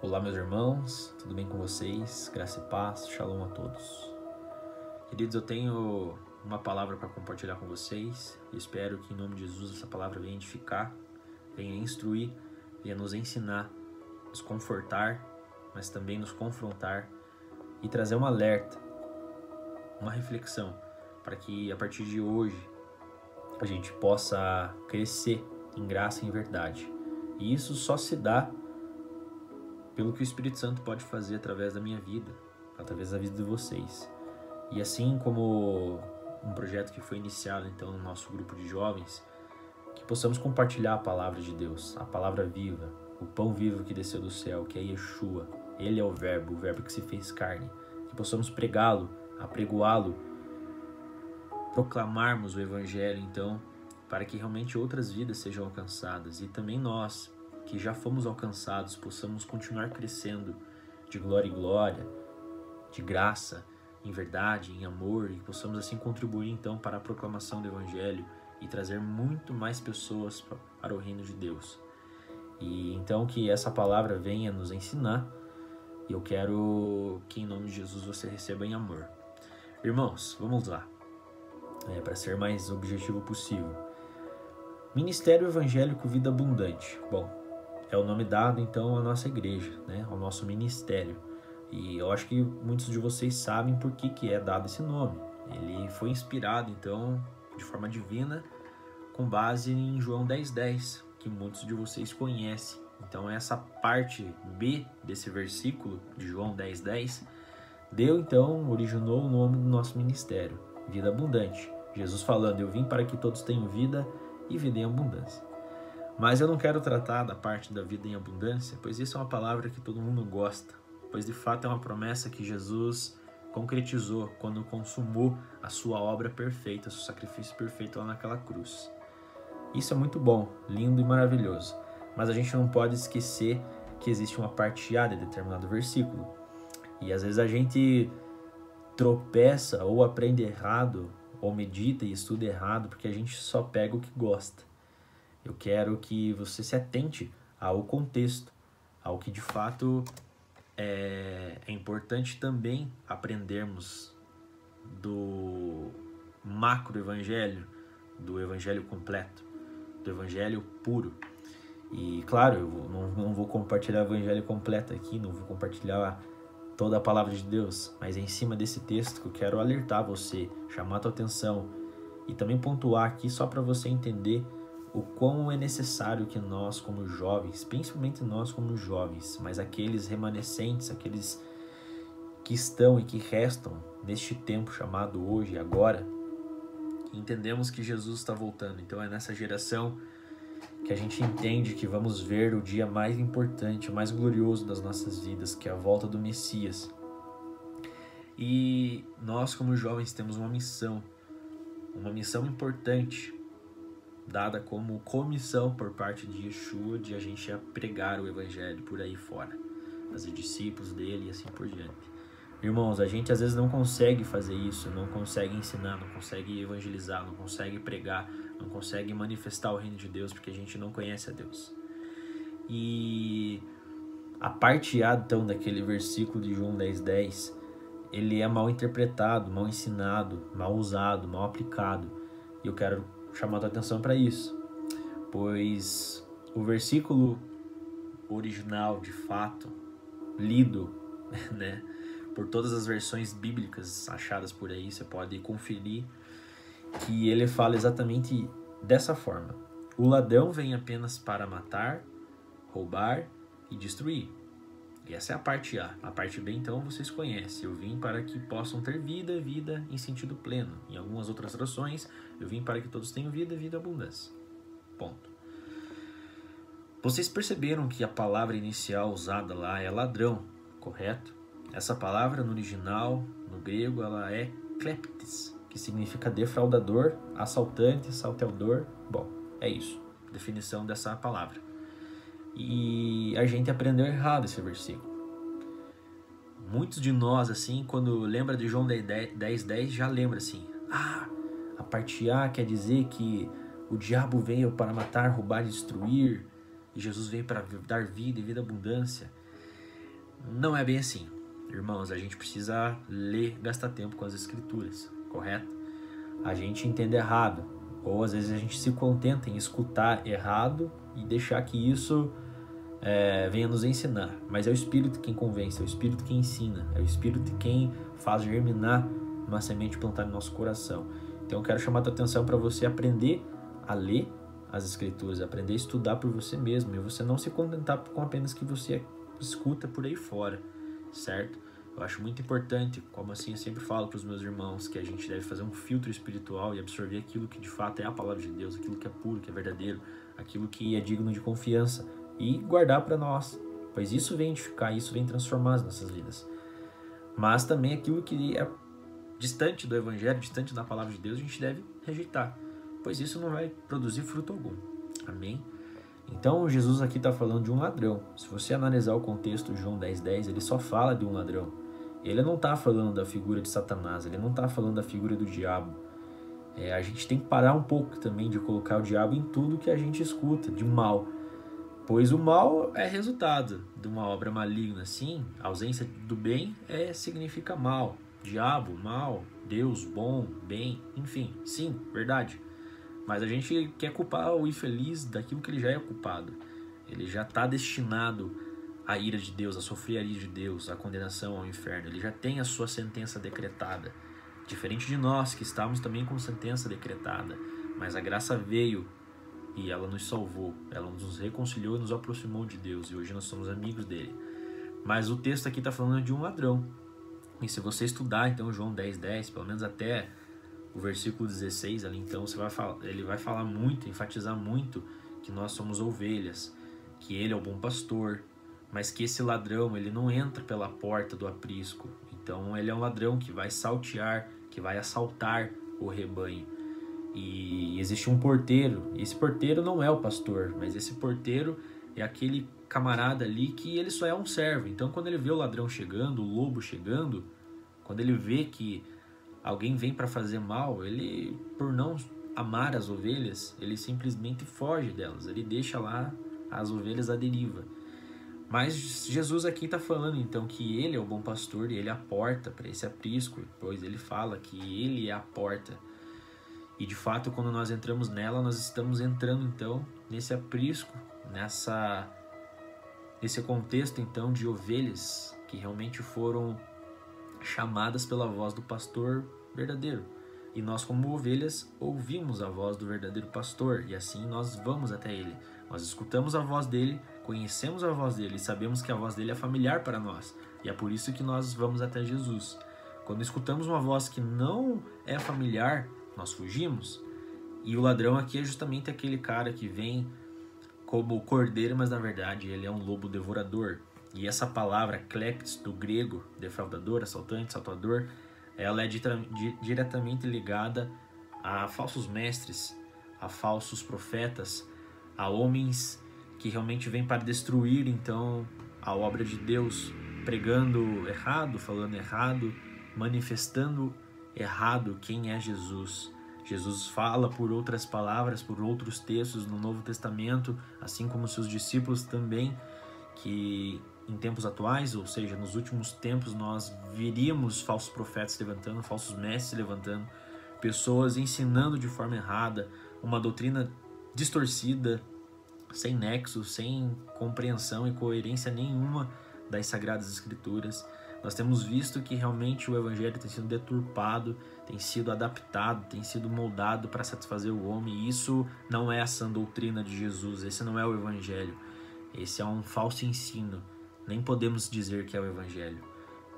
Olá, meus irmãos, tudo bem com vocês? Graça e paz, shalom a todos. Queridos, eu tenho uma palavra para compartilhar com vocês e espero que em nome de Jesus essa palavra venha edificar, venha instruir, venha nos ensinar, nos confortar, mas também nos confrontar e trazer um alerta, uma reflexão, para que a partir de hoje a gente possa crescer em graça e em verdade. E isso só se dá pelo que o Espírito Santo pode fazer através da minha vida, através da vida de vocês. E assim como um projeto que foi iniciado então no nosso grupo de jovens, que possamos compartilhar a palavra de Deus, a palavra viva, o pão vivo que desceu do céu, que é Yeshua. Ele é o verbo que se fez carne. Que possamos pregá-lo, apregoá-lo, proclamarmos o Evangelho então, para que realmente outras vidas sejam alcançadas e também nós, que já fomos alcançados, possamos continuar crescendo de glória em glória, de graça, em verdade, em amor, e possamos assim contribuir então para a proclamação do Evangelho e trazer muito mais pessoas para o reino de Deus. E então que essa palavra venha nos ensinar, e eu quero que em nome de Jesus você receba em amor. Irmãos, vamos lá, para ser mais objetivo possível. Ministério Evangélico Vida Abundante. Bom, é o nome dado então à nossa igreja, ao nosso ministério. E eu acho que muitos de vocês sabem por que é dado esse nome. Ele foi inspirado então de forma divina com base em João 10:10, que muitos de vocês conhecem. Então essa parte B desse versículo de João 10:10 originou o nome do nosso ministério, Vida Abundante. Jesus falando: eu vim para que todos tenham vida e vida em abundância. Mas eu não quero tratar da parte da vida em abundância, pois isso é uma palavra que todo mundo gosta, pois de fato é uma promessa que Jesus concretizou quando consumou a sua obra perfeita, o seu sacrifício perfeito lá naquela cruz. Isso é muito bom, lindo e maravilhoso, mas a gente não pode esquecer que existe uma parte A de determinado versículo. E às vezes a gente tropeça ou aprende errado, ou medita e estuda errado, porque a gente só pega o que gosta. Eu quero que você se atente ao contexto, ao que de fato é importante também aprendermos do macro-evangelho, do evangelho completo, do evangelho puro. E claro, eu não vou compartilhar o evangelho completo aqui, não vou compartilhar toda a palavra de Deus, mas é em cima desse texto que eu quero alertar você, chamar a tua atenção e também pontuar aqui só para você entender o quão é necessário que nós como jovens, principalmente nós como jovens, mas aqueles remanescentes, aqueles que estão e que restam neste tempo chamado hoje e agora, entendemos que Jesus está voltando. Então é nessa geração que a gente entende que vamos ver o dia mais importante, o mais glorioso das nossas vidas, que é a volta do Messias. E nós como jovens temos uma missão importante, dada como comissão por parte de Yeshua, de a gente pregar o Evangelho por aí fora, fazer discípulos dele e assim por diante. Irmãos, a gente às vezes não consegue fazer isso, não consegue ensinar, não consegue evangelizar, não consegue pregar, não consegue manifestar o reino de Deus, porque a gente não conhece a Deus. E a parte A, então, daquele versículo de João 10:10, ele é mal interpretado, mal ensinado, mal usado, mal aplicado. E eu quero chamar a tua atenção para isso, pois o versículo original, de fato, lido, por todas as versões bíblicas achadas por aí, você pode conferir que ele fala exatamente dessa forma: o ladrão vem apenas para matar, roubar e destruir. E essa é a parte A. A parte B, então, vocês conhecem. Eu vim para que possam ter vida em sentido pleno. Em algumas outras traduções, eu vim para que todos tenham vida em abundância. Ponto. Vocês perceberam que a palavra inicial usada lá é ladrão, correto? Essa palavra no original, no grego, ela é kleptis, que significa defraudador, assaltante, salteador. Bom, é isso. Definição dessa palavra. E a gente aprendeu errado esse versículo. Muitos de nós, assim, quando lembra de João 10:10, já lembra assim: a parte A quer dizer que o diabo veio para matar, roubar e destruir, e Jesus veio para dar vida e vida abundância. Não é bem assim. Irmãos, a gente precisa ler, gastar tempo com as escrituras, correto? A gente entende errado, ou às vezes a gente se contenta em escutar errado e deixar que isso venha nos ensinar. Mas é o Espírito quem convence, é o Espírito quem ensina, é o Espírito quem faz germinar uma semente plantada no nosso coração. Então eu quero chamar a tua atenção para você aprender a ler as escrituras, aprender a estudar por você mesmo, e você não se contentar com apenas que você escuta por aí fora, certo? Eu acho muito importante, como assim eu sempre falo para os meus irmãos, que a gente deve fazer um filtro espiritual e absorver aquilo que de fato é a palavra de Deus, aquilo que é puro, que é verdadeiro, aquilo que é digno de confiança, e guardar para nós, pois isso vem edificar, isso vem transformar as nossas vidas. Mas também aquilo que é distante do Evangelho, distante da palavra de Deus, a gente deve rejeitar, pois isso não vai produzir fruto algum. Amém? Então Jesus aqui está falando de um ladrão. Se você analisar o contexto de João 10:10, ele só fala de um ladrão. Ele não está falando da figura de Satanás, ele não está falando da figura do diabo. A gente tem que parar um pouco também de colocar o diabo em tudo que a gente escuta, de mal. Pois o mal é resultado de uma obra maligna. Sim, a ausência do bem significa mal. Diabo, mal, Deus, bom, bem, enfim, sim, verdade. Mas a gente quer culpar o infeliz daquilo que ele já é culpado. Ele já está destinado à ira de Deus, a sofrer a ira de Deus, a condenação ao inferno. Ele já tem a sua sentença decretada. Diferente de nós, que estávamos também com sentença decretada. Mas a graça veio e ela nos salvou. Ela nos reconciliou e nos aproximou de Deus. E hoje nós somos amigos dele. Mas o texto aqui está falando de um ladrão. E se você estudar, então, João 10:10, pelo menos até o versículo 16 ali, então ele vai falar muito, enfatizar muito que nós somos ovelhas, que ele é o bom pastor, mas que esse ladrão, ele não entra pela porta do aprisco. Então ele é um ladrão que vai saltear, que vai assaltar o rebanho. E existe um porteiro, e esse porteiro não é o pastor, mas esse porteiro é aquele camarada ali que ele só é um servo. Então quando ele vê o ladrão chegando, o lobo chegando, quando ele vê que alguém vem para fazer mal, ele, por não amar as ovelhas, ele simplesmente foge delas, ele deixa lá as ovelhas à deriva. Mas Jesus aqui está falando então que ele é o bom pastor e ele é a porta para esse aprisco, pois ele fala que ele é a porta. E de fato, quando nós entramos nela, nós estamos entrando então nesse aprisco, nesse contexto então de ovelhas que realmente foram chamadas pela voz do pastor verdadeiro. E nós, como ovelhas, ouvimos a voz do verdadeiro pastor, e assim nós vamos até ele. Nós escutamos a voz dele, conhecemos a voz dele e sabemos que a voz dele é familiar para nós. E é por isso que nós vamos até Jesus. Quando escutamos uma voz que não é familiar, nós fugimos. E o ladrão aqui é justamente aquele cara que vem como cordeiro, mas na verdade ele é um lobo devorador. E essa palavra kleptos, do grego, defraudador, assaltante, saltador, ela é diretamente ligada a falsos mestres, a falsos profetas, a homens que realmente vêm para destruir então a obra de Deus, pregando errado, falando errado, manifestando errado quem é Jesus. Jesus fala por outras palavras, por outros textos no Novo Testamento, assim como seus discípulos também, que em tempos atuais, ou seja, nos últimos tempos, nós viríamos falsos profetas levantando, falsos mestres levantando, pessoas ensinando de forma errada, uma doutrina distorcida, sem nexo, sem compreensão e coerência nenhuma das Sagradas Escrituras. Nós temos visto que realmente o Evangelho tem sido deturpado, tem sido adaptado, tem sido moldado para satisfazer o homem, e isso não é a sã doutrina de Jesus, esse não é o Evangelho, esse é um falso ensino. Nem podemos dizer que é o Evangelho.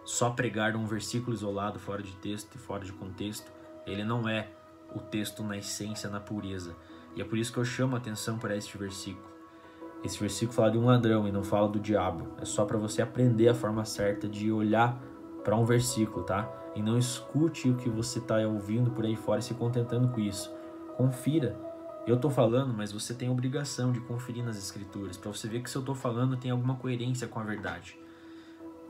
Só pregar um versículo isolado, fora de texto e fora de contexto, ele não é o texto na essência, na pureza. E é por isso que eu chamo a atenção para este versículo. Esse versículo fala de um ladrão e não fala do diabo. É só para você aprender a forma certa de olhar para um versículo, tá? E não escute o que você está ouvindo por aí fora e se contentando com isso. Confira. Eu estou falando, mas você tem a obrigação de conferir nas escrituras, para você ver que se eu estou falando tem alguma coerência com a verdade.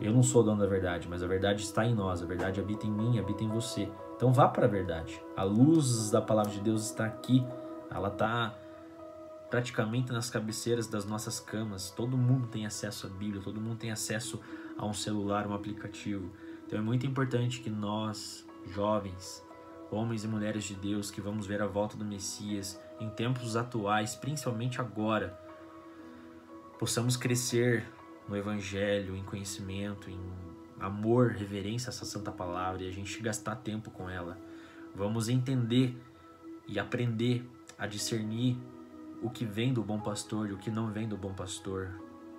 Eu não sou dono da verdade, mas a verdade está em nós, a verdade habita em mim, habita em você. Então vá para a verdade. A luz da palavra de Deus está aqui, ela está praticamente nas cabeceiras das nossas camas. Todo mundo tem acesso à Bíblia, todo mundo tem acesso a um celular, um aplicativo. Então é muito importante que nós, jovens, homens e mulheres de Deus, que vamos ver a volta do Messias em tempos atuais, principalmente agora, possamos crescer no Evangelho, em conhecimento, em amor, reverência a essa santa palavra, e a gente gastar tempo com ela. Vamos entender e aprender a discernir o que vem do bom pastor e o que não vem do bom pastor.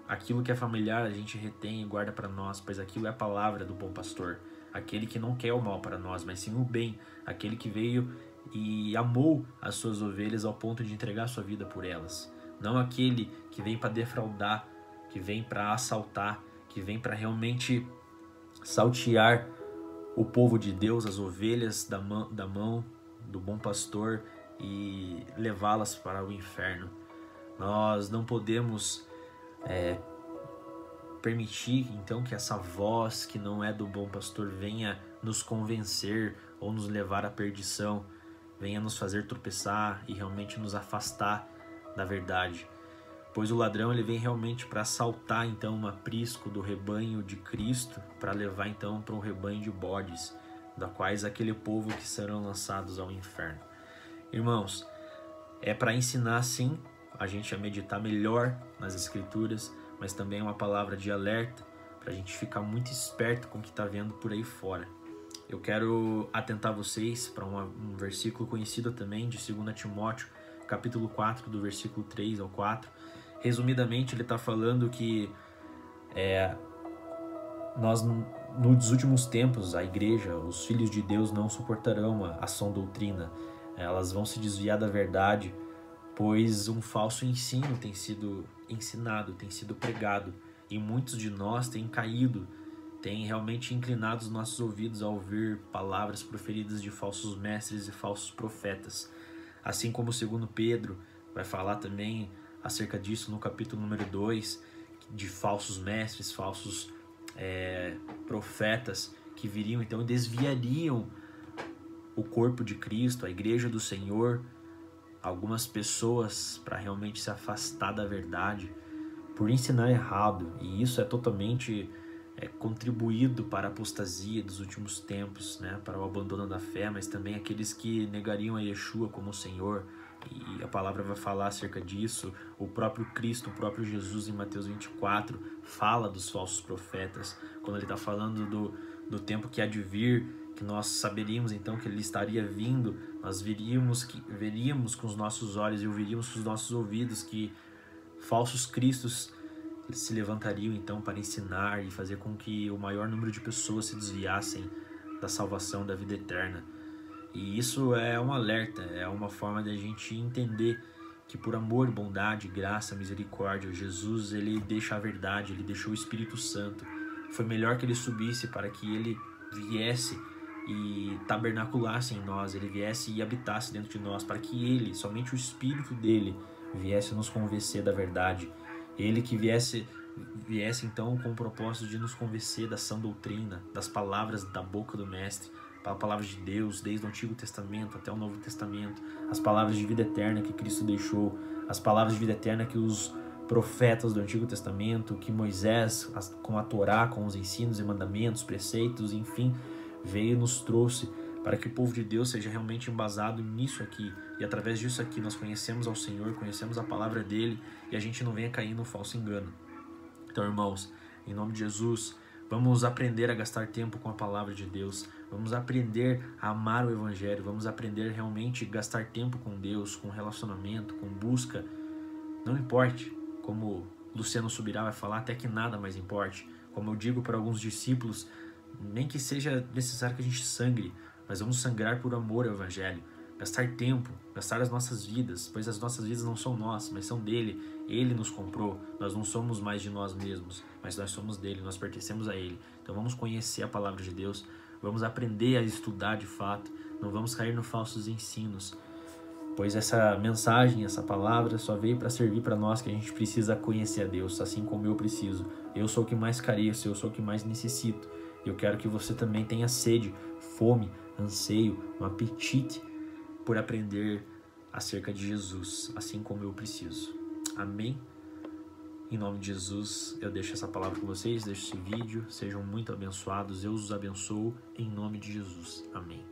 Aquilo que é familiar a gente retém e guarda para nós, pois aquilo é a palavra do bom pastor. Aquele que não quer o mal para nós, mas sim o bem. Aquele que veio e amou as suas ovelhas ao ponto de entregar sua vida por elas. Não aquele que vem para defraudar, que vem para assaltar, que vem para realmente saltear o povo de Deus, as ovelhas da mão do bom pastor, e levá-las para o inferno. Nós não podemos permitir então que essa voz que não é do bom pastor venha nos convencer ou nos levar à perdição, venha nos fazer tropeçar e realmente nos afastar da verdade. Pois o ladrão ele vem realmente para assaltar então um aprisco do rebanho de Cristo, para levar então para um rebanho de bodes, da quais aquele povo que serão lançados ao inferno. Irmãos, é para ensinar sim a gente a meditar melhor nas Escrituras, mas também é uma palavra de alerta para a gente ficar muito esperto com o que está vendo por aí fora. Eu quero atentar vocês para um versículo conhecido também de 2 Timóteo, capítulo 4, do versículo 3 ao 4. Resumidamente, ele está falando que nós, nos últimos tempos, a igreja, os filhos de Deus não suportarão a sã doutrina. Elas vão se desviar da verdade, pois um falso ensino tem sido ensinado, tem sido pregado, e muitos de nós têm caído, têm realmente inclinado os nossos ouvidos a ouvir palavras proferidas de falsos mestres e falsos profetas. Assim como o 2 Pedro vai falar também acerca disso no capítulo número 2, de falsos mestres, falsos profetas que viriam então e desviariam o corpo de Cristo, a igreja do Senhor, algumas pessoas para realmente se afastar da verdade por ensinar errado, e isso é totalmente contribuído para a apostasia dos últimos tempos, né? Para o abandono da fé, mas também aqueles que negariam a Yeshua como o Senhor, e a palavra vai falar acerca disso. O próprio Cristo, o próprio Jesus em Mateus 24 fala dos falsos profetas, quando ele está falando do tempo que há de vir, que nós saberíamos então que ele estaria vindo, nós veríamos com os nossos olhos e ouviríamos com os nossos ouvidos que falsos cristos se levantariam então para ensinar e fazer com que o maior número de pessoas se desviassem da salvação, da vida eterna. E isso é um alerta, é uma forma de a gente entender que por amor, bondade, graça, misericórdia, Jesus ele deixa a verdade, ele deixou o Espírito Santo. Foi melhor que ele subisse para que ele viesse e tabernaculasse em nós, ele viesse e habitasse dentro de nós, para que ele, somente o Espírito dele, viesse nos convencer da verdade. Ele que viesse então com o propósito de nos convencer da sã doutrina, das palavras da boca do Mestre, a palavra de Deus, desde o Antigo Testamento até o Novo Testamento, as palavras de vida eterna que Cristo deixou, as palavras de vida eterna que os profetas do Antigo Testamento, que Moisés, com a Torá, com os ensinos e mandamentos, preceitos, enfim, veio e nos trouxe, para que o povo de Deus seja realmente embasado nisso aqui, e através disso aqui nós conhecemos ao Senhor, conhecemos a palavra dele, e a gente não venha cair no falso engano. Então, irmãos, em nome de Jesus, vamos aprender a gastar tempo com a palavra de Deus, vamos aprender a amar o Evangelho, vamos aprender realmente a gastar tempo com Deus, com relacionamento, com busca. Não importe, como Luciano Subirá vai falar, até que nada mais importe. Como eu digo para alguns discípulos, nem que seja necessário que a gente sangre, mas vamos sangrar por amor ao Evangelho. Gastar tempo, gastar as nossas vidas, pois as nossas vidas não são nossas, mas são dele. Ele nos comprou, nós não somos mais de nós mesmos, mas nós somos dele, nós pertencemos a ele. Então vamos conhecer a palavra de Deus, vamos aprender a estudar de fato, não vamos cair nos falsos ensinos, pois essa mensagem, essa palavra só veio para servir para nós, que a gente precisa conhecer a Deus, assim como eu preciso. Eu sou o que mais careço, eu sou o que mais necessito. Eu quero que você também tenha sede, fome, anseio, um apetite por aprender acerca de Jesus, assim como eu preciso. Amém? Em nome de Jesus, eu deixo essa palavra com vocês, deixo esse vídeo. Sejam muito abençoados. Eu os abençoo em nome de Jesus. Amém.